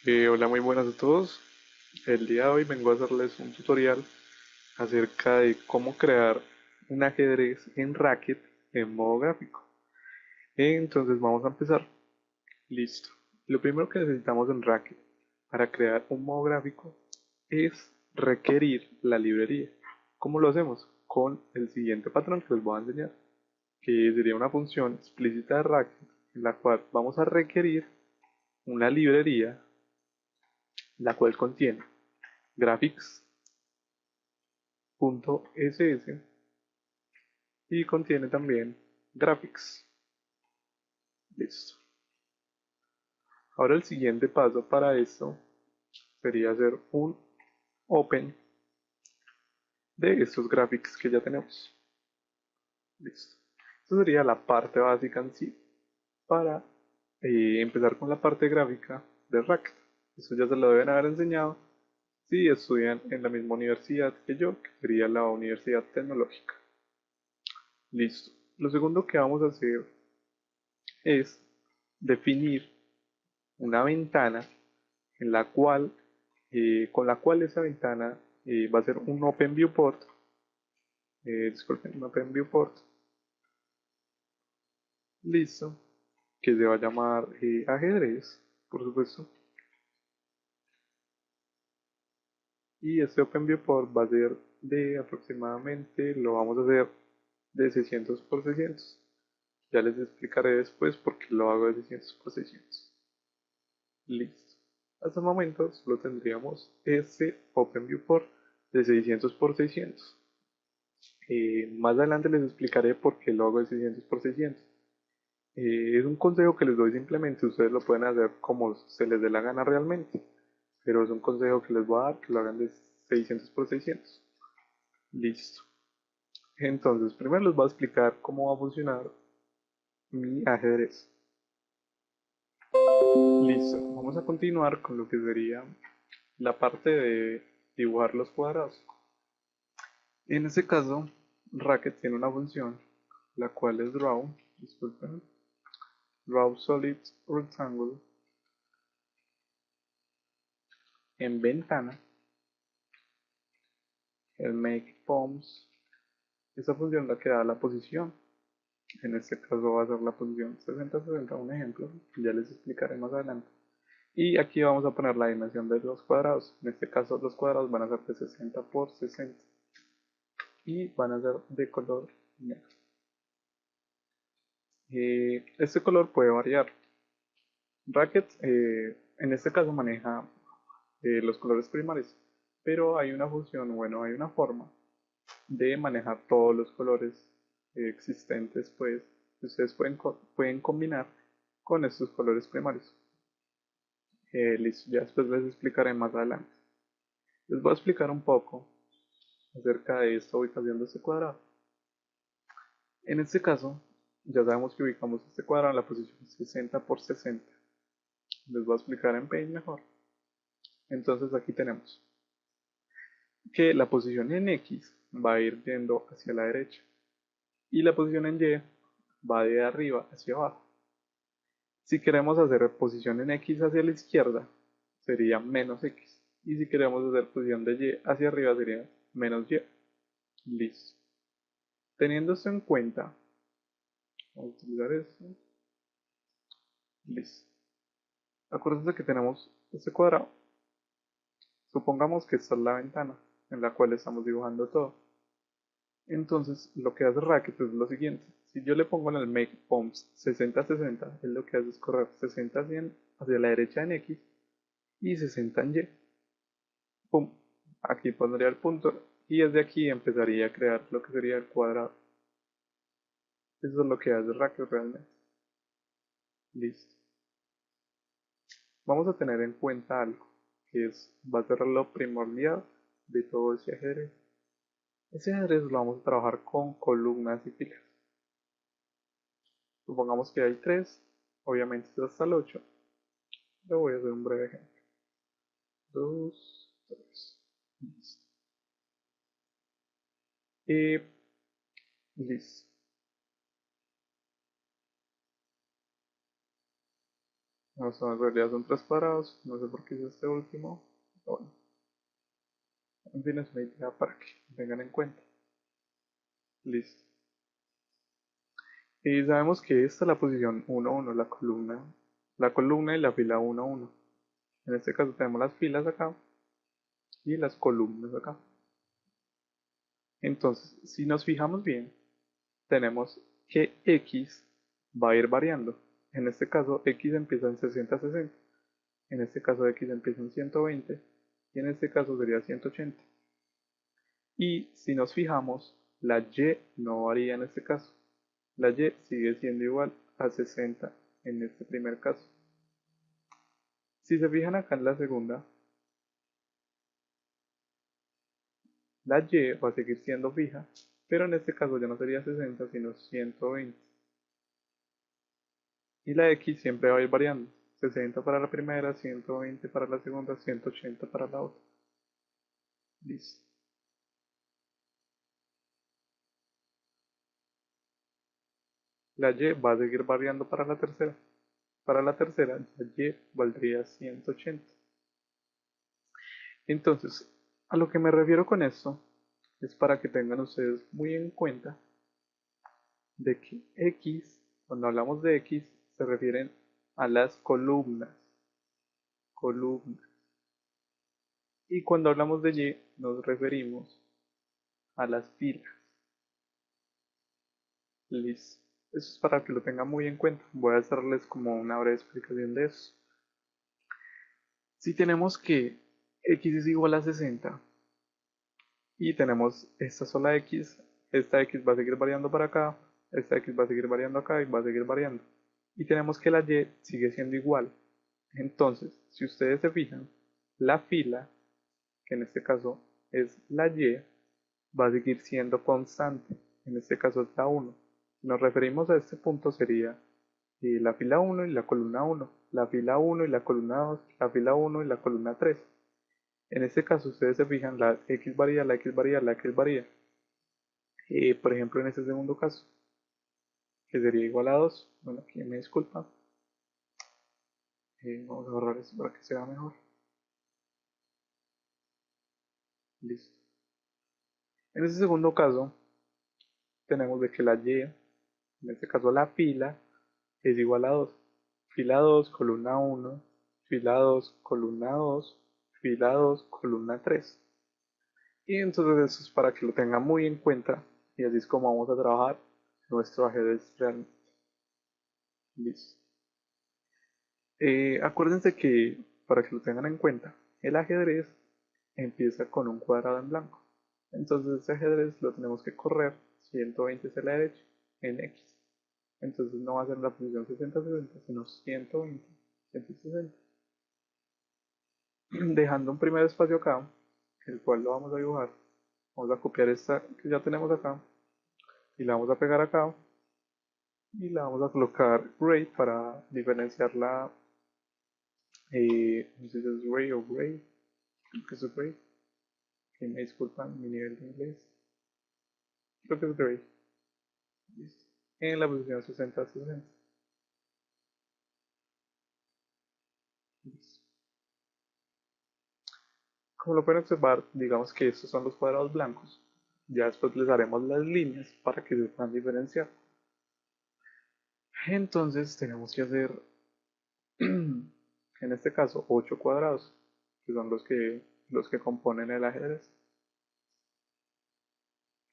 Hola, muy buenas a todos. El día de hoy vengo a hacerles un tutorial acerca de cómo crear un ajedrez en Racket en modo gráfico. Entonces vamos a empezar. Listo. Lo primero que necesitamos en Racket para crear un modo gráfico es requerir la librería. ¿Cómo lo hacemos? Con el siguiente patrón que les voy a enseñar, que sería una función explícita de Racket en la cual vamos a requerir una librería la cual contiene graphics.ss y contiene también graphics. Listo. Ahora el siguiente paso para esto sería hacer un open de estos graphics que ya tenemos. Listo. Esto sería la parte básica en sí para empezar con la parte gráfica de Racket. Eso ya se lo deben haber enseñado si estudian en la misma universidad que yo, que sería la Universidad Tecnológica. Listo. Lo segundo que vamos a hacer es definir una ventana en la cual, con la cual esa ventana va a ser un Open Viewport, disculpen, un Open Viewport, listo, que se va a llamar ajedrez, por supuesto, y este Open Viewport va a ser de aproximadamente, lo vamos a hacer de 600 por 600. Ya les explicaré después por qué lo hago de 600 por 600. Listo. Hasta el momento solo tendríamos este Open Viewport de 600 por 600. Más adelante les explicaré por qué lo hago de 600 por 600. Es un consejo que les doy simplemente, ustedes lo pueden hacer como se les dé la gana realmente, pero es un consejo que les voy a dar, que lo hagan de 600 por 600. Listo. Entonces, primero les voy a explicar cómo va a funcionar mi ajedrez. Listo. Vamos a continuar con lo que sería la parte de dibujar los cuadrados. En este caso, Racket tiene una función, la cual es draw, disculpen, draw solid rectangle en ventana, el make poems. Esta función la que da la posición. En este caso va a ser la posición 60-60, un ejemplo, ya les explicaré más adelante. Y aquí vamos a poner la dimensión de los cuadrados. En este caso los cuadrados van a ser de 60 por 60 y van a ser de color negro. Este color puede variar. Racket en este caso maneja los colores primarios, pero hay una función, bueno, hay una forma de manejar todos los colores existentes, pues, que ustedes pueden combinar con estos colores primarios. Listo, ya después les explicaré más adelante. Les voy a explicar un poco acerca de esta ubicación de este cuadrado. En este caso, ya sabemos que ubicamos este cuadrado en la posición 60 por 60. Les voy a explicar en Paint mejor. Entonces aquí tenemos que la posición en X va a ir yendo hacia la derecha y la posición en Y va de arriba hacia abajo. Si queremos hacer posición en X hacia la izquierda, sería menos X. Y si queremos hacer posición de Y hacia arriba, sería menos Y. Listo. Teniendo esto en cuenta, vamos a utilizar esto. Listo. Acuérdense que tenemos este cuadrado. Supongamos que esta es la ventana en la cual estamos dibujando todo. Entonces, lo que hace Racket es lo siguiente. Si yo le pongo en el make poems 60-60, él lo que hace es correr 60-100 hacia la derecha en X y 60 en Y. Pum. Aquí pondría el punto y desde aquí empezaría a crear lo que sería el cuadrado. Eso es lo que hace Racket realmente. Listo. Vamos a tener en cuenta algo, que va a ser lo primordial de todo ese ajedrez. Ese ajedrez lo vamos a trabajar con columnas y filas. Supongamos que hay tres, obviamente es hasta el 8. Le voy a hacer un breve ejemplo. 2, 3. Listo. Y listo. son, en realidad son 3 cuadrados, no sé por qué hice este último, pero bueno, en fin, es una idea para que tengan en cuenta. Listo. Y sabemos que esta es la posición 1, 1, la columna y la fila 1, 1. En este caso tenemos las filas acá y las columnas acá. Entonces, si nos fijamos bien, tenemos que X va a ir variando. En este caso, X empieza en 60, 60. En este caso, X empieza en 120. Y en este caso sería 180. Y si nos fijamos, la Y no varía en este caso. La Y sigue siendo igual a 60 en este primer caso. Si se fijan acá en la segunda, la Y va a seguir siendo fija, pero en este caso ya no sería 60 sino 120. Y la X siempre va a ir variando. 60 para la primera, 120 para la segunda, 180 para la otra. Listo. La Y va a seguir variando para la tercera. Para la tercera, la Y valdría 180. Entonces, a lo que me refiero con esto es para que tengan ustedes muy en cuenta de que X, cuando hablamos de X, se refieren a las columnas. Columnas. Y cuando hablamos de Y, nos referimos a las filas. Listo. Eso es para que lo tengan muy en cuenta. Voy a hacerles como una breve explicación de eso. Si tenemos que X es igual a 60 y tenemos esta sola X, esta X va a seguir variando para acá, esta X va a seguir variando acá y va a seguir variando. Y tenemos que la Y sigue siendo igual. Entonces, si ustedes se fijan, la fila, que en este caso es la Y, va a seguir siendo constante. En este caso es la 1. Si nos referimos a este punto sería la fila 1 y la columna 1, la fila 1 y la columna 2, la fila 1 y la columna 3. En este caso ustedes se fijan, la X varía, la X varía, la X varía. Por ejemplo, en este segundo caso, que sería igual a 2. Bueno, aquí me disculpa. Vamos a borrar esto para que se vea mejor. Listo. En este segundo caso, tenemos de que la Y, en este caso la fila, es igual a 2. Fila 2, columna 1, fila 2, columna 2, fila 2, columna 3. Y entonces eso es para que lo tengan muy en cuenta y así es como vamos a trabajar nuestro ajedrez realmente. Listo. Acuérdense que para que lo tengan en cuenta, el ajedrez empieza con un cuadrado en blanco. Entonces ese ajedrez lo tenemos que correr 120 hacia la derecha en X. Entonces no va a ser la posición 60-60, sino 120, 160. Dejando un primer espacio acá, el cual lo vamos a dibujar. Vamos a copiar esta que ya tenemos acá y la vamos a pegar acá y la vamos a colocar gray para diferenciarla. No sé si es gray o gray, creo que es gray, que me disculpan mi nivel de inglés, creo que es gray. Listo. En la posición 60-60. Como lo pueden observar, digamos que estos son los cuadrados blancos. Ya después les haremos las líneas para que se puedan diferenciar. Entonces tenemos que hacer, en este caso, 8 cuadrados, que son los que componen el ajedrez.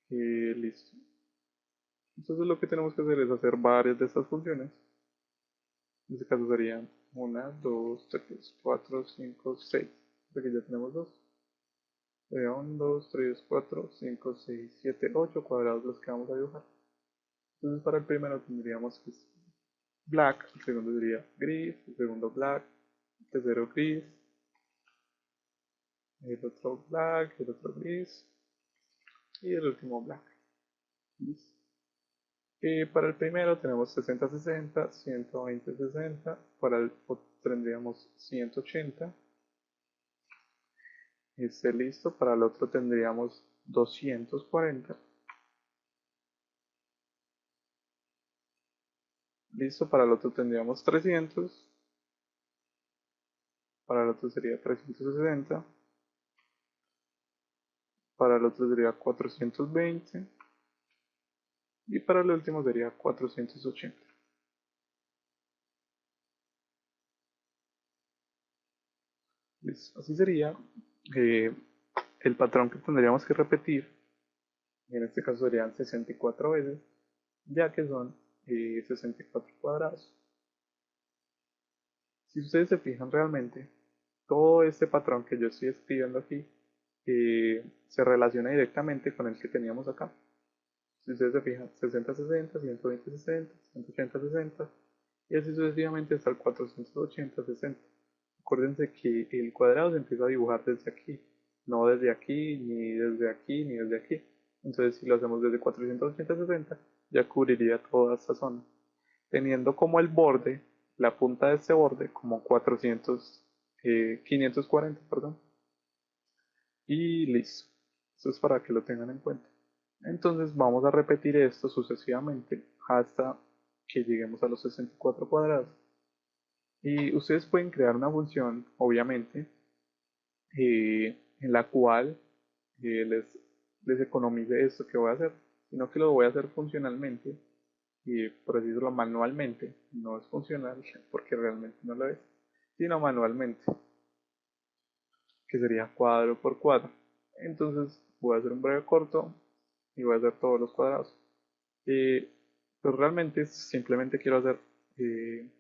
Y listo. Entonces lo que tenemos que hacer es hacer varias de estas funciones. En este caso serían 1, 2, 3, 4, 5, 6. Aquí ya tenemos 2. Sería 1, 2, 3, 4, 5, 6, 7, 8 cuadrados los que vamos a dibujar. Entonces para el primero tendríamos que es black, el segundo sería gris, el segundo black, el tercero gris, el otro black, el otro gris y el último black. Listo. Para el primero tenemos 60-60, 120-60, para el otro tendríamos 180. Listo, para el otro tendríamos 240. Listo, para el otro tendríamos 300 para el otro sería 360, para el otro sería 420 y para el último sería 480. Listo. Así sería eh, el patrón que tendríamos que repetir. En este caso serían 64 veces, ya que son 64 cuadrados. Si ustedes se fijan realmente, todo este patrón que yo estoy escribiendo aquí se relaciona directamente con el que teníamos acá. Si ustedes se fijan, 60-60, 120-60, 180-60 y así sucesivamente hasta el 480-60. Acuérdense que el cuadrado se empieza a dibujar desde aquí, no desde aquí, ni desde aquí, ni desde aquí. Entonces si lo hacemos desde 480-60, ya cubriría toda esta zona, teniendo como el borde, la punta de este borde, como 540, perdón. Y listo. Esto es para que lo tengan en cuenta. Entonces vamos a repetir esto sucesivamente hasta que lleguemos a los 64 cuadrados. Y ustedes pueden crear una función, obviamente, en la cual les economice esto que voy a hacer, sino que lo voy a hacer funcionalmente y por así decirlo manualmente. No es funcional porque realmente no lo es, sino manualmente, que sería cuadro por cuadro. Entonces voy a hacer un breve corto y voy a hacer todos los cuadrados. Eh, pues realmente simplemente quiero hacer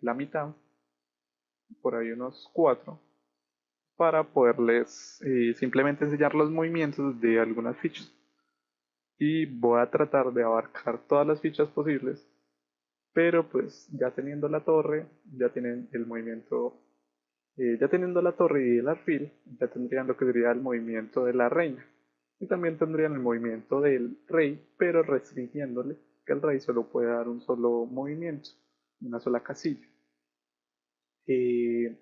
la mitad, por ahí unos 4, para poderles simplemente enseñar los movimientos de algunas fichas. Y voy a tratar de abarcar todas las fichas posibles, pero pues ya teniendo la torre, ya tienen el movimiento, ya teniendo la torre y el alfil, ya tendrían lo que sería el movimiento de la reina. Y también tendrían el movimiento del rey, pero restringiéndole que el rey solo puede dar un solo movimiento, una sola casilla. Eh,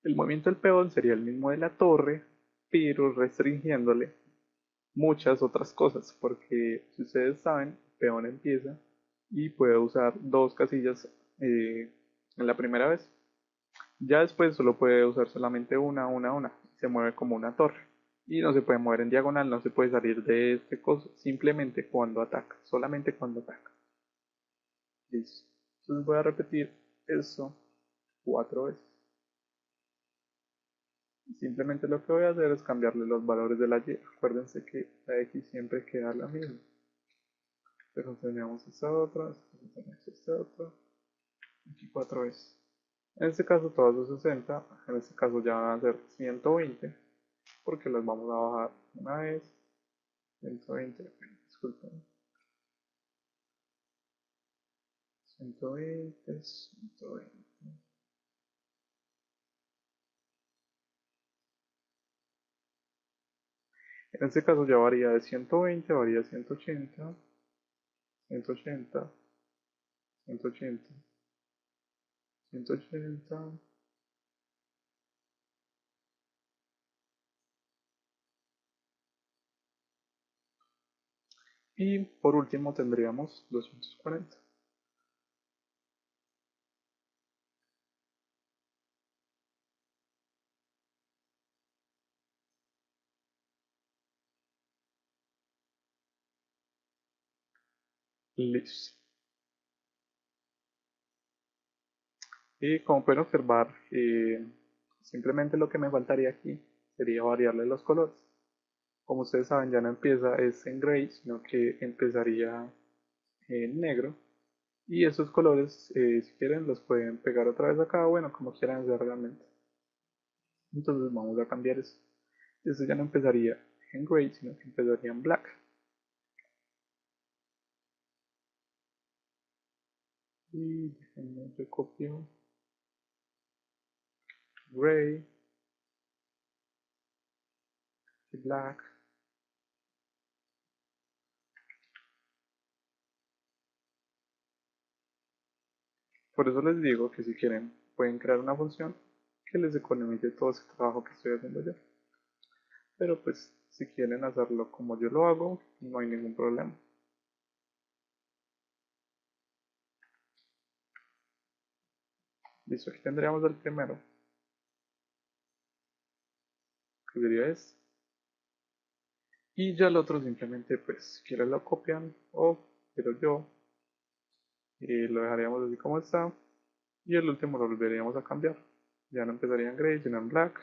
el movimiento del peón sería el mismo de la torre, pero restringiéndole muchas otras cosas, porque si ustedes saben, el peón empieza y puede usar dos casillas en la primera vez. Ya después solo puede usar solamente una. Se mueve como una torre. Y no se puede mover en diagonal, no se puede salir de este coso, simplemente cuando ataca, solamente cuando ataca. Listo. Entonces voy a repetir eso 4 veces. Simplemente lo que voy a hacer es cambiarle los valores de la y. Acuérdense que la x siempre queda la misma. Pero tenemos esta otra, tenemos esta otra, aquí 4 veces. En este caso todas son 60, en este caso ya van a ser 120, porque las vamos a bajar una vez, 120, disculpen, 120, 120. En este caso ya varía de 120, varía a 180, 180, 180, 180. Y por último tendríamos 240. Listo. Y como pueden observar, simplemente lo que me faltaría aquí sería variarle los colores. Como ustedes saben, ya no empieza es en gray, sino que empezaría en negro. Y esos colores, si quieren, los pueden pegar otra vez acá, bueno, como quieran hacer realmente. Entonces vamos a cambiar eso. Eso ya no empezaría en gray, sino que empezaría en black. Y déjenme recopio gray y black. Por eso les digo que si quieren, pueden crear una función que les economice todo ese trabajo que estoy haciendo yo. Pero pues si quieren hacerlo como yo lo hago, no hay ningún problema. Listo, aquí tendríamos el primero. que sería este. Y ya el otro simplemente, pues, si quieres lo copian o quiero yo, lo dejaríamos así como está. Y el último lo volveríamos a cambiar. Ya no empezaría en gray, sino en black.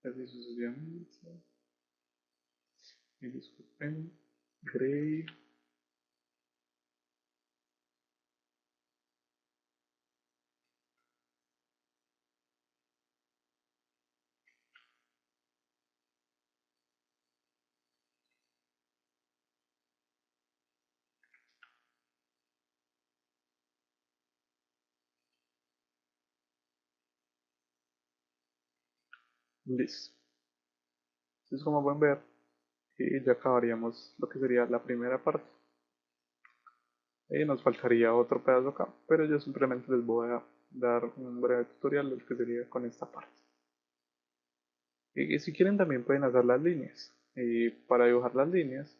Así sucesivamente. Y disculpen, gray. Listo. Entonces, como pueden ver, ya acabaríamos lo que sería la primera parte. Nos faltaría otro pedazo acá, pero yo simplemente les voy a dar un breve tutorial de lo que sería con esta parte. Y si quieren también pueden hacer las líneas. Para dibujar las líneas,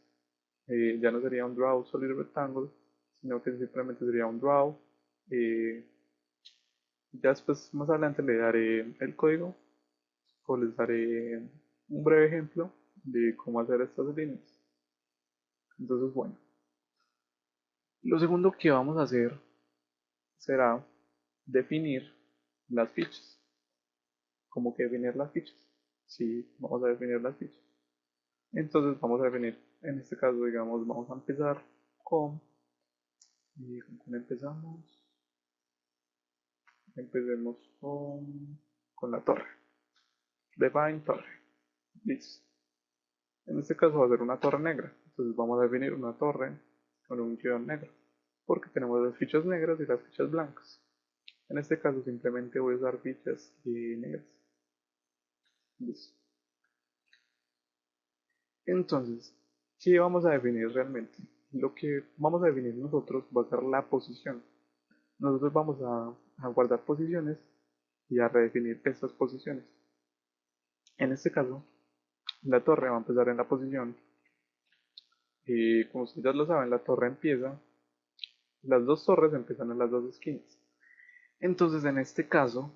ya no sería un draw solid rectangle, sino que simplemente sería un draw. eh, ya después más adelante le daré el código o les daré un breve ejemplo de cómo hacer estas líneas. Entonces, bueno, lo segundo que vamos a hacer será definir las fichas. ¿Cómo que definir las fichas? Sí, vamos a definir las fichas. Entonces vamos a definir, en este caso, digamos, vamos a empezar con, ¿con cuál empezamos? Empecemos con la torre. Define torre. Listo. En este caso va a ser una torre negra. Entonces vamos a definir una torre con un guión negro. Porque tenemos las fichas negras y las fichas blancas. En este caso simplemente voy a usar fichas negras. Listo. Entonces, ¿qué vamos a definir realmente? Lo que vamos a definir nosotros va a ser la posición. Nosotros vamos a guardar posiciones y a redefinir estas posiciones. En este caso, la torre va a empezar en la posición. Como ustedes lo saben, la torre empieza, las dos torres empiezan en las dos esquinas. Entonces, en este caso,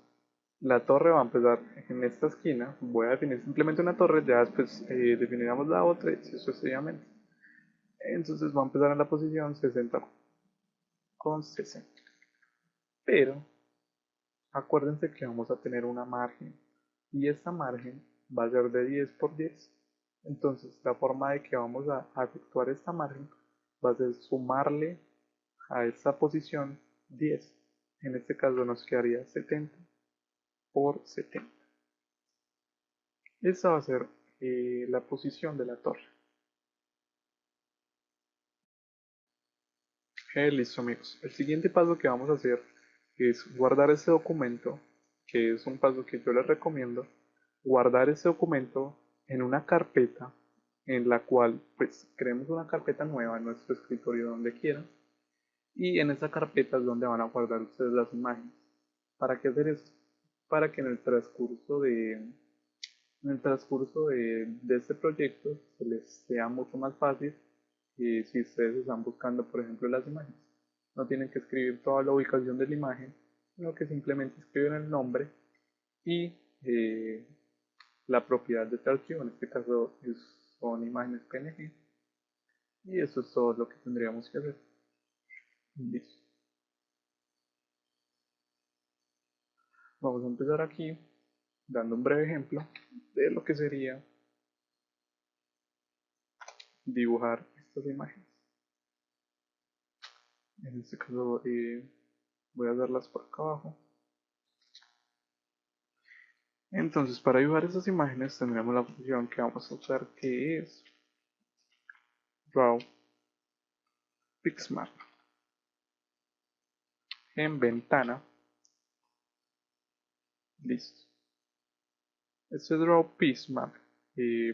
la torre va a empezar en esta esquina. Voy a definir simplemente una torre, ya después definiremos la otra y sucesivamente. Entonces va a empezar en la posición 60 con 60. Pero acuérdense que vamos a tener una margen y esta margen va a ser de 10 por 10. Entonces la forma de que vamos a efectuar esta margen va a ser sumarle a esta posición 10. En este caso nos quedaría 70 por 70. Esta va a ser la posición de la torre. Listo amigos. El siguiente paso que vamos a hacer es guardar este documento, que es un paso que yo les recomiendo, guardar este documento en una carpeta en la cual pues creemos una carpeta nueva en nuestro escritorio donde quieran y en esa carpeta es donde van a guardar ustedes las imágenes. ¿Para qué hacer esto? Para que en el transcurso de este proyecto se les sea mucho más fácil si ustedes están buscando por ejemplo las imágenes. No tienen que escribir toda la ubicación de la imagen, sino que simplemente escriben el nombre y la propiedad de este archivo, en este caso son imágenes PNG, y eso es todo lo que tendríamos que hacer. Listo. Vamos a empezar aquí dando un breve ejemplo de lo que sería dibujar estas imágenes. En este caso voy a darlas por acá abajo. Entonces para dibujar estas imágenes tendremos la función que vamos a usar, que es Draw Pixmap. En ventana, listo. Este Draw Pixmap,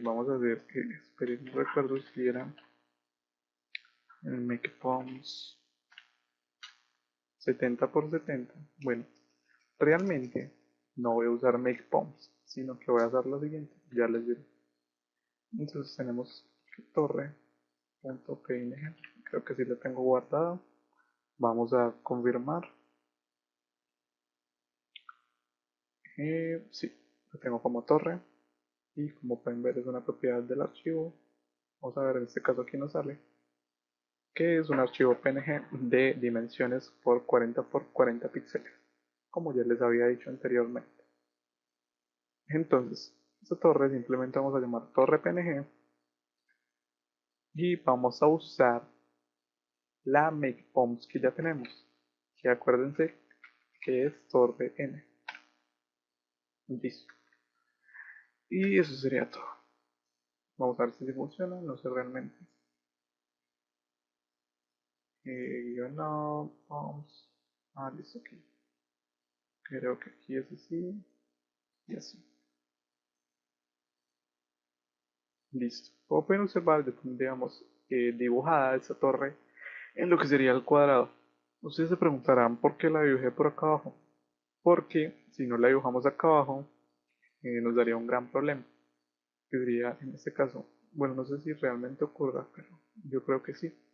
vamos a hacer que, esperen, no recuerdo si era el Make Palms 70 por 70. Bueno, realmente no voy a usar Make Palms, sino que voy a hacer lo siguiente, ya les diré. Entonces tenemos torre.png, creo que sí lo tengo guardado. Vamos a confirmar. Sí, lo tengo como torre y como pueden ver es una propiedad del archivo. Vamos a ver en este caso aquí nos sale que es un archivo PNG de dimensiones por 40 por 40 píxeles, como ya les había dicho anteriormente. Entonces, esta torre simplemente vamos a llamar torre PNG y vamos a usar la makePoms que ya tenemos, que acuérdense que es torre N. Listo. Y eso sería todo. Vamos a ver si funciona, no sé realmente. No, vamos. Listo, aquí. Creo que aquí es así y así. Listo. Como pueden observar, ya tendríamos dibujada esta torre en lo que sería el cuadrado. Ustedes se preguntarán por qué la dibujé por acá abajo. Porque si no la dibujamos acá abajo, nos daría un gran problema. Que sería, en este caso, bueno, no sé si realmente ocurra, pero yo creo que sí.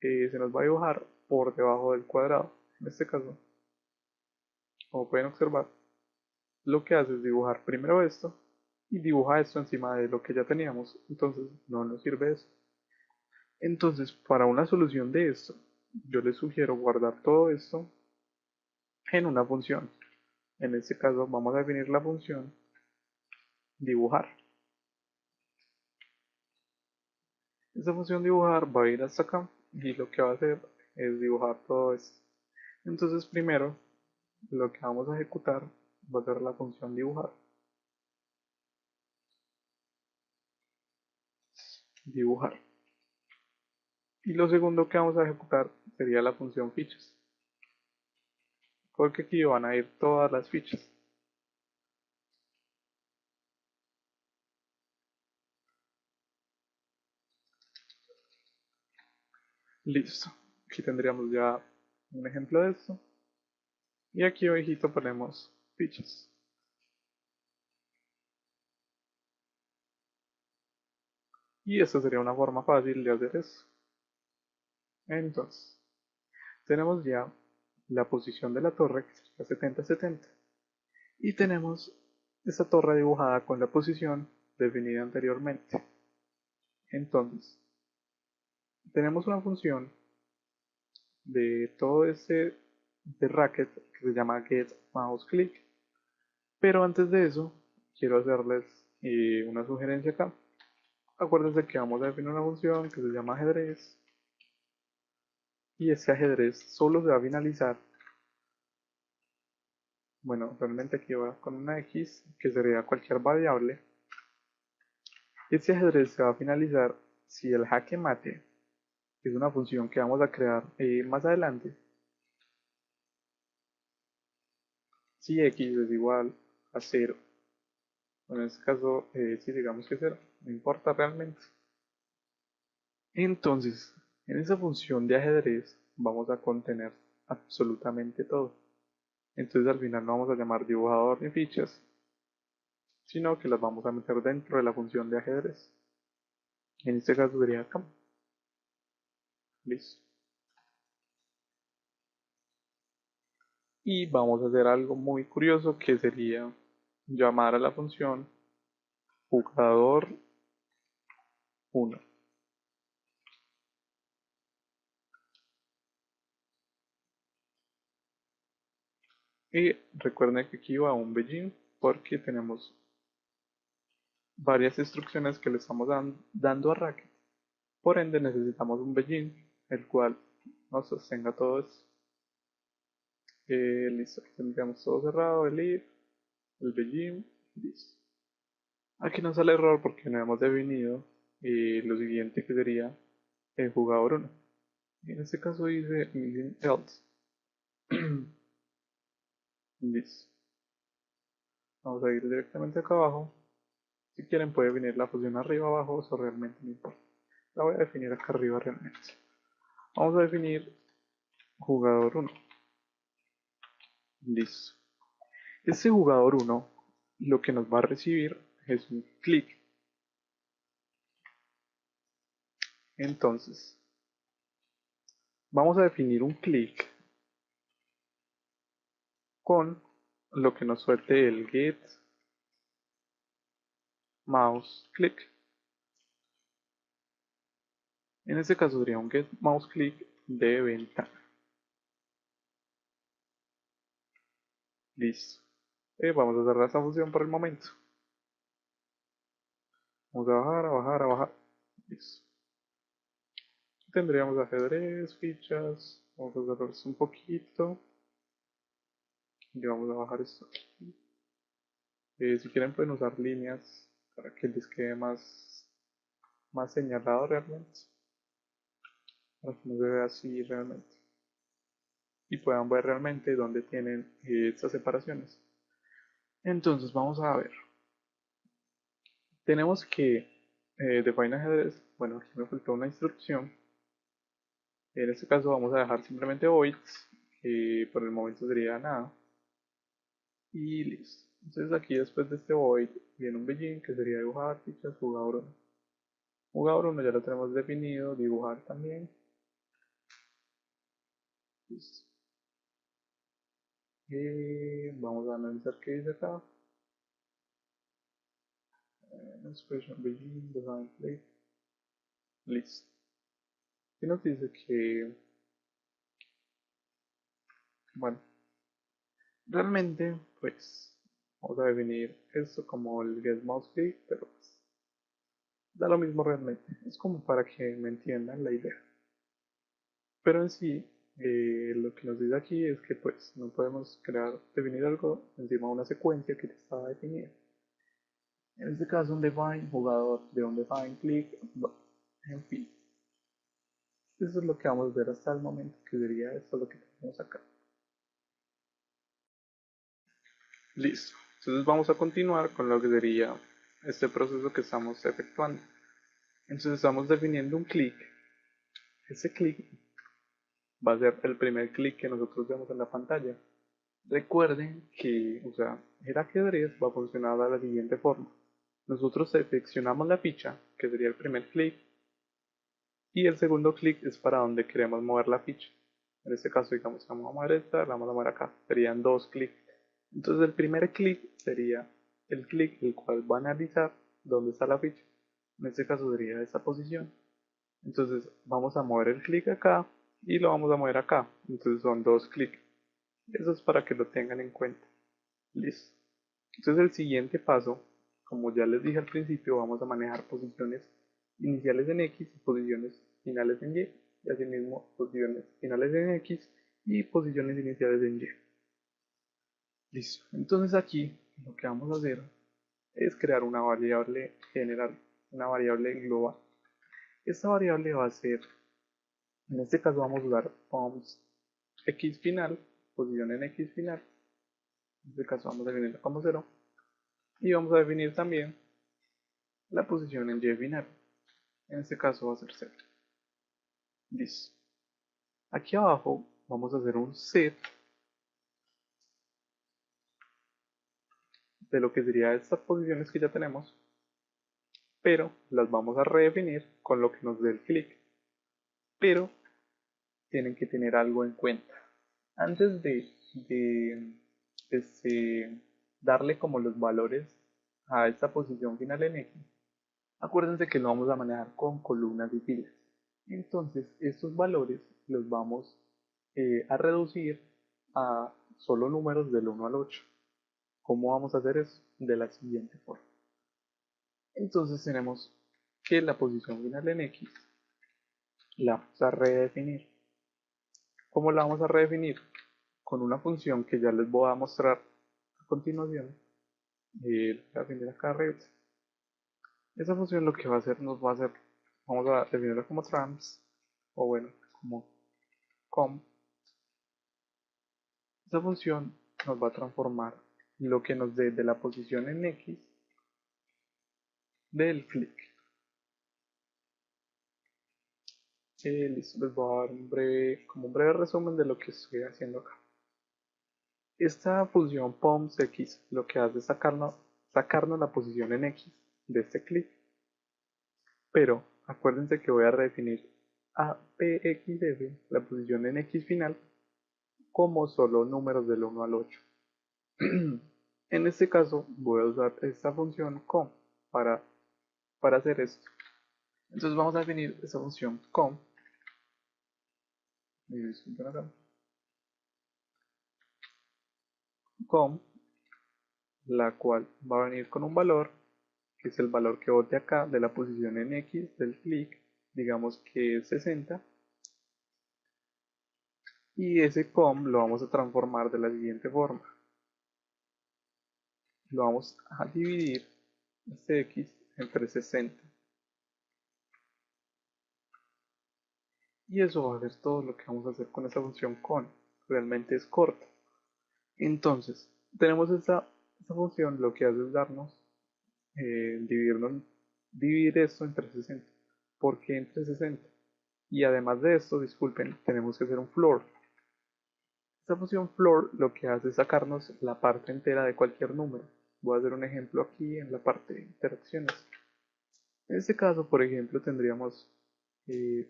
Se nos va a dibujar por debajo del cuadrado. En este caso, como pueden observar, lo que hace es dibujar primero esto y dibuja esto encima de lo que ya teníamos. Entonces, no nos sirve eso. Entonces, para una solución de esto, yo les sugiero guardar todo esto en una función. En este caso, vamos a definir la función dibujar. Esta función dibujar va a ir hasta acá y lo que va a hacer es dibujar todo esto. Entonces, primero, lo que vamos a ejecutar va a ser la función dibujar. Dibujar. Y lo segundo que vamos a ejecutar sería la función fichas. Porque aquí van a ir todas las fichas. Listo. Aquí tendríamos ya un ejemplo de esto. Y aquí abajito ponemos fichas. Y esta sería una forma fácil de hacer eso. Entonces, tenemos ya la posición de la torre, que sería 70-70. Y tenemos esta torre dibujada con la posición definida anteriormente. Entonces, tenemos una función de todo este de racket que se llama getMouseClick. Pero antes de eso, quiero hacerles una sugerencia acá. Acuérdense que vamos a definir una función que se llama ajedrez. Y ese ajedrez solo se va a finalizar. Bueno, realmente aquí va con una X, que sería cualquier variable. Este ajedrez se va a finalizar si el jaque mate, que es una función que vamos a crear más adelante, si X es igual a 0. En este caso, si digamos que 0, no importa realmente. Entonces, en esa función de ajedrez vamos a contener absolutamente todo. Entonces al final no vamos a llamar dibujador ni fichas, sino que las vamos a meter dentro de la función de ajedrez. En este caso sería acá. Listo. Y vamos a hacer algo muy curioso que sería llamar a la función jugador 1. Y recuerden que aquí va un begin porque tenemos varias instrucciones que le estamos dando a Racket. Por ende necesitamos un begin el cual nos sostenga todo esto. Listo, aquí tendríamos todo cerrado, el if, el begin, listo. Aquí nos sale error porque no hemos definido lo siguiente que sería el jugador 1. En este caso dice else. Listo. Vamos a ir directamente acá abajo. Si quieren pueden definir la función arriba o abajo, eso realmente no importa. La voy a definir acá arriba realmente. Vamos a definir jugador 1. Listo. Este jugador 1 lo que nos va a recibir es un clic. Entonces, vamos a definir un clic con lo que nos suelte el get mouse click. En este caso sería un get mouse click de ventana. Listo. Vamos a cerrar esta función por el momento. Vamos a bajar, a bajar, a bajar. Listo. Tendríamos ajedrez, fichas. Vamos a cerrar un poquito. Y vamos a bajar esto aquí. Si quieren pueden usar líneas para que les quede más señalado realmente. Para que no se vea así realmente. Y puedan ver realmente dónde tienen estas separaciones. Entonces vamos a ver. Tenemos que define ajedrez. Bueno, aquí me faltó una instrucción. En este caso vamos a dejar simplemente voids, que por el momento sería nada. Y listo. Entonces aquí después de este void viene un begin que sería dibujar fichas jugador 1. Jugador 1 ya lo tenemos definido, dibujar también. Listo. Vamos a analizar qué dice acá. Expression begin, design plate. Listo. Y nos dice que, bueno, realmente, pues, vamos a definir esto como el get mouse click, pero pues, da lo mismo realmente. Es como para que me entiendan la idea. Pero en sí, lo que nos dice aquí es que pues no podemos definir algo encima de una secuencia que ya estaba definida. En este caso, un define jugador de un define click, en fin. Eso es lo que vamos a ver hasta el momento, que sería esto lo que tenemos acá. Listo. Entonces vamos a continuar con lo que sería este proceso que estamos efectuando. Entonces estamos definiendo un clic. Ese clic va a ser el primer clic que nosotros vemos en la pantalla. Recuerden que, el ajedrez va a funcionar de la siguiente forma. Nosotros seleccionamos la ficha, que sería el primer clic, y el segundo clic es para donde queremos mover la ficha. En este caso, digamos, vamos a mover esta, la vamos a mover acá. Serían dos clics. Entonces el primer clic sería el clic el cual va a analizar dónde está la ficha. En este caso sería esta posición. Entonces vamos a mover el clic acá y lo vamos a mover acá. Entonces son dos clics. Eso es para que lo tengan en cuenta. Listo. Entonces el siguiente paso, como ya les dije al principio, vamos a manejar posiciones iniciales en X y posiciones finales en Y. Y asimismo posiciones finales en X y posiciones iniciales en Y. Listo. Entonces aquí lo que vamos a hacer es crear una variable general, una variable global. Esta variable va a ser, en este caso vamos a usar poms x final, posición en x final. En este caso vamos a definirla como 0. Y vamos a definir también la posición en y final. En este caso va a ser 0. Listo. Aquí abajo vamos a hacer un set de lo que sería estas posiciones que ya tenemos, pero las vamos a redefinir con lo que nos dé el clic. Pero tienen que tener algo en cuenta. Antes de, darle como los valores a esta posición final en X, acuérdense que lo vamos a manejar con columnas y filas. Entonces, estos valores los vamos a reducir a solo números del 1 al 8. ¿Cómo vamos a hacer eso? De la siguiente forma. Entonces tenemos que la posición final en X la vamos a redefinir. ¿Cómo la vamos a redefinir? Con una función que ya les voy a mostrar a continuación. Voy a definir acá arriba. Esa función lo que va a hacer nos va a hacer, vamos a definirla como trans, o bueno, como com. Esa función nos va a transformar lo que nos dé de la posición en X del clic. Listo, les voy a dar como un breve resumen de lo que estoy haciendo acá. Esta función POMSX lo que hace es sacarnos la posición en X de este clic. Pero acuérdense que voy a redefinir a PXF, la posición en X final, como solo números del 1 al 8. En este caso voy a usar esta función com. para, para hacer esto. Entonces vamos a definir esa función com, com, la cual va a venir con un valor, que es el valor que bote acá de la posición en X del clic, digamos que es 60, y ese com lo vamos a transformar de la siguiente forma. Lo vamos a dividir este X entre 60. Y eso va a ser todo lo que vamos a hacer con esa función con. Realmente es corta. Entonces, tenemos esta función, lo que hace es darnos, dividir esto entre 60. ¿Por qué entre 60? Y además de esto, disculpen, tenemos que hacer un floor. Esta función floor lo que hace es sacarnos la parte entera de cualquier número. Voy a hacer un ejemplo aquí en la parte de interacciones. En este caso, por ejemplo, tendríamos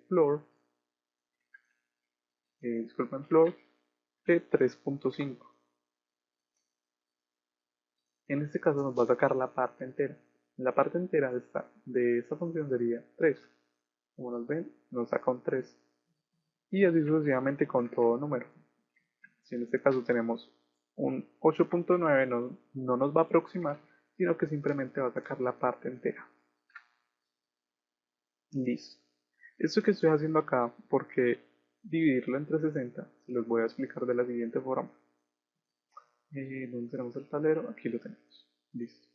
floor, disculpen, floor de 3.5. En este caso nos va a sacar la parte entera. La parte entera de esta función sería 3. Como nos ven, nos saca un 3. Y así sucesivamente con todo número. Si en este caso tenemos un 8.9, no nos va a aproximar, sino que simplemente va a sacar la parte entera. Listo. Esto que estoy haciendo acá, porque dividirlo entre 60, se los voy a explicar de la siguiente forma. ¿Dónde tenemos el tablero? Aquí lo tenemos. Listo.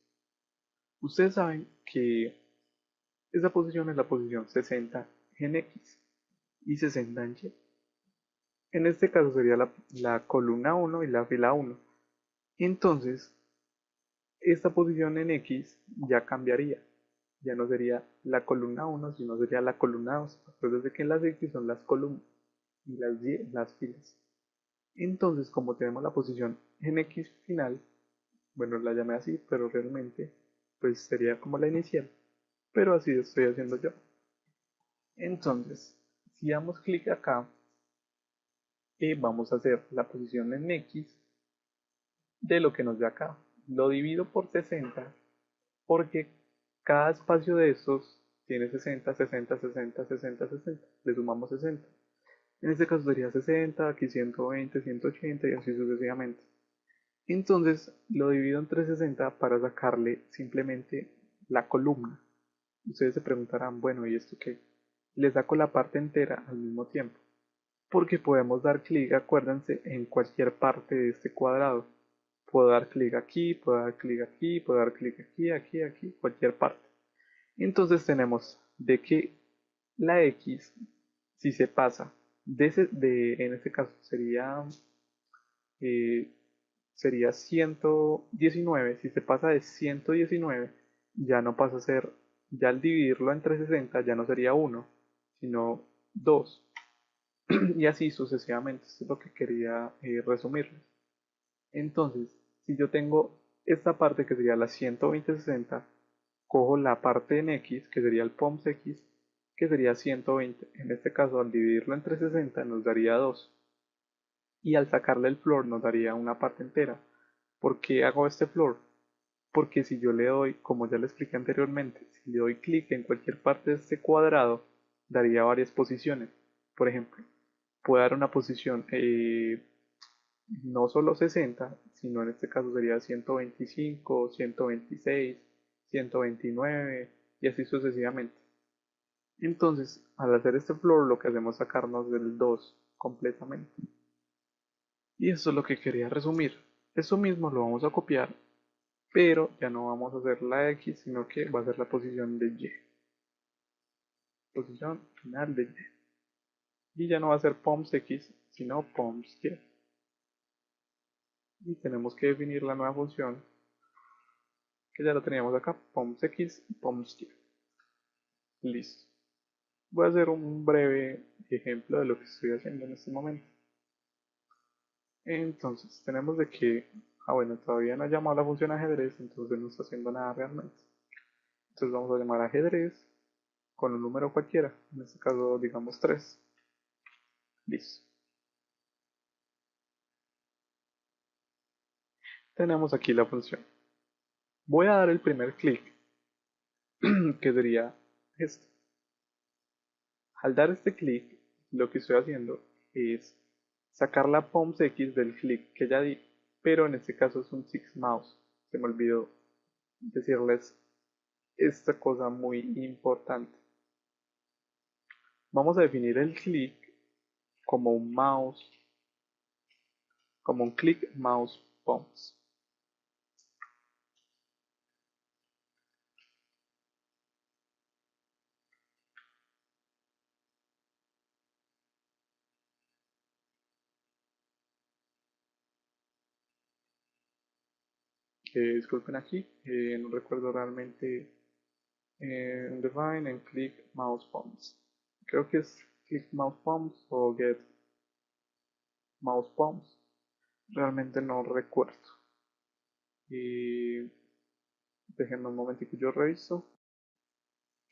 Ustedes saben que esa posición es la posición 60 en X y 60 en Y. En este caso sería la columna 1 y la fila 1. Entonces, esta posición en X ya cambiaría. Ya no sería la columna 1, sino sería la columna 2. Recuerden que las X son las columnas y las Y las filas. Entonces, como tenemos la posición en X final, bueno, la llamé así, pero realmente pues sería como la inicial. Pero así estoy haciendo yo. Entonces, si damos clic acá, vamos a hacer la posición en X de lo que nos da acá. Lo divido por 60 porque cada espacio de estos tiene 60, 60, 60, 60, 60. Le sumamos 60. En este caso sería 60, aquí 120, 180 y así sucesivamente. Entonces lo divido entre 60 para sacarle simplemente la columna. Ustedes se preguntarán, bueno, ¿y esto qué? Le saco la parte entera al mismo tiempo. Porque podemos dar clic, acuérdense, en cualquier parte de este cuadrado. Puedo dar clic aquí, puedo dar clic aquí, puedo dar clic aquí, aquí, aquí, cualquier parte. Entonces tenemos de que la X, si se pasa, en este caso eh, sería 119, si se pasa de 119, ya no pasa a ser, ya al dividirlo entre 60 ya no sería 1, sino 2. Y así sucesivamente. Esto es lo que quería resumirles. Entonces, si yo tengo esta parte que sería la 120-60, cojo la parte en X, que sería el POMS X, que sería 120. En este caso, al dividirlo entre 60 nos daría 2. Y al sacarle el floor nos daría una parte entera. ¿Por qué hago este floor? Porque si yo le doy, como ya le expliqué anteriormente, si le doy clic en cualquier parte de este cuadrado, daría varias posiciones. Por ejemplo, puede dar una posición no solo 60, sino en este caso sería 125, 126, 129 y así sucesivamente. Entonces, al hacer este floor lo que hacemos es sacarnos del 2 completamente. Y eso es lo que quería resumir. Eso mismo lo vamos a copiar, pero ya no vamos a hacer la X, sino que va a ser la posición de Y. Posición final de Y. Y ya no va a ser POMS X, sino POMS Y. Y tenemos que definir la nueva función que ya la teníamos acá, POMSX y POMSY. Listo. Voy a hacer un breve ejemplo de lo que estoy haciendo en este momento. Entonces, tenemos de que, bueno, todavía no ha llamado la función ajedrez, entonces no está haciendo nada realmente. Entonces vamos a llamar ajedrez con un número cualquiera, en este caso digamos 3. Listo. Tenemos aquí la función. Voy a dar el primer clic que sería esto. Al dar este clic, lo que estoy haciendo es sacar la POMS X del clic que ya di, pero en este caso es un Six Mouse. Se me olvidó decirles esta cosa muy importante. Vamos a definir el clic como un mouse, como un click mouse POMS. Disculpen aquí, no recuerdo realmente define and click mouse POMS. Creo que es click mouse POMS o get mouse POMS. Realmente no recuerdo. Y déjenme un momentico, yo reviso.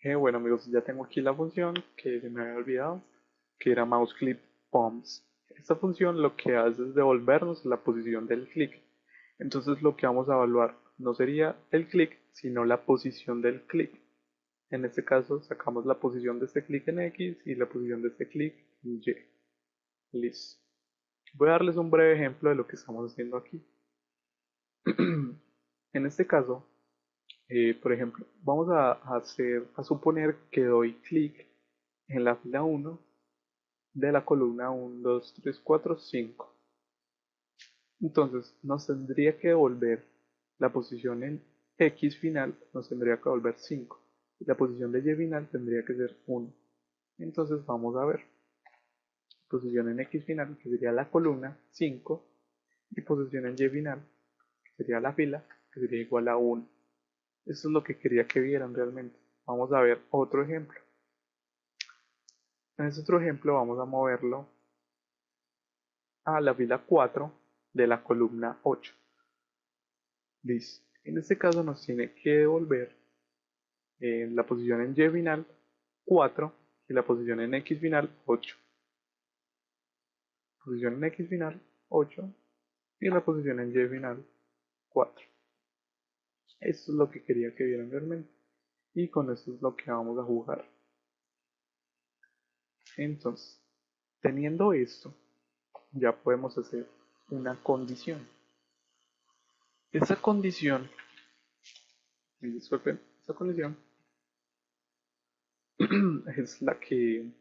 Bueno amigos, ya tengo aquí la función que se me había olvidado, que era mouse click POMS. Esta función lo que hace es devolvernos la posición del clic. Entonces lo que vamos a evaluar no sería el clic, sino la posición del clic. En este caso sacamos la posición de este clic en X y la posición de este clic en Y. Listo. Voy a darles un breve ejemplo de lo que estamos haciendo aquí. En este caso, por ejemplo, vamos a suponer que doy clic en la fila 1 de la columna 1, 2, 3, 4, 5. Entonces nos tendría que devolver la posición en X final, nos tendría que devolver 5. Y la posición de Y final tendría que ser 1. Entonces vamos a ver. Posición en X final, que sería la columna 5. Y posición en Y final, que sería la fila, que sería igual a 1. Eso es lo que quería que vieran realmente. Vamos a ver otro ejemplo. En este otro ejemplo vamos a moverlo a la fila 4 de la columna 8. Listo. En este caso nos tiene que devolver la posición en Y final 4 y la posición en X final 8. Posición en X final 8 y la posición en Y final 4. Esto es lo que quería que vieran realmente. Y con esto es lo que vamos a jugar. Entonces, teniendo esto, ya podemos hacer una condición. Esa condición, disculpen, esa condición es la que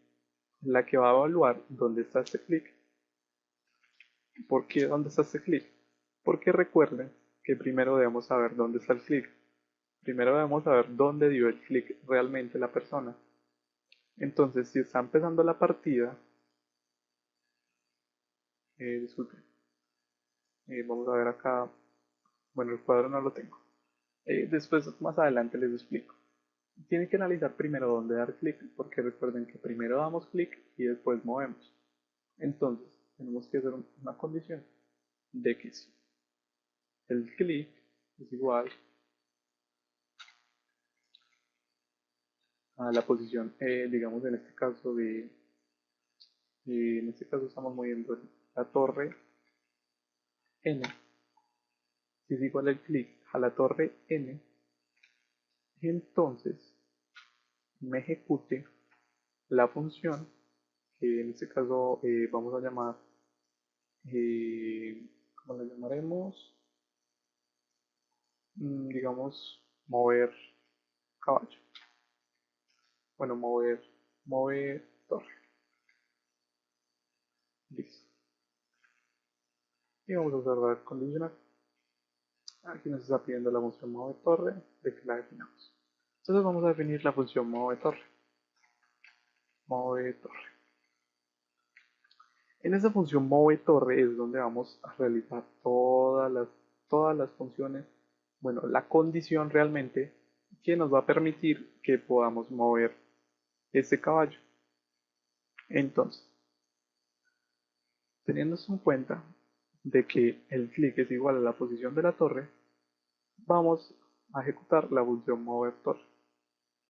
va a evaluar dónde está este clic. ¿Por qué dónde está este clic? Porque recuerden que primero debemos saber dónde está el clic. Primero debemos saber dónde dio el clic realmente la persona. Entonces, si está empezando la partida, disculpen, vamos a ver acá, bueno, el cuadro no lo tengo. Después, más adelante les explico. Tienen que analizar primero dónde dar clic, porque recuerden que primero damos clic y después movemos. Entonces, tenemos que hacer una condición de que si el clic es igual a la posición, digamos en este caso en este caso estamos moviendo la torre n, si es igual el clic a la torre n, entonces me ejecute la función que en este caso vamos a llamar, ¿cómo la llamaremos? Digamos, mover caballo. Bueno, mover torre. Listo. Y vamos a cerrar condicional. Aquí nos está pidiendo la función mover torre, de que la definamos. Entonces vamos a definir la función mover torre. Mover torre. En esa función move torre es donde vamos a realizar todas las funciones, bueno, la condición realmente que nos va a permitir que podamos mover este caballo. Entonces, teniendo en cuenta de que el clic es igual a la posición de la torre, vamos a ejecutar la función mover torre.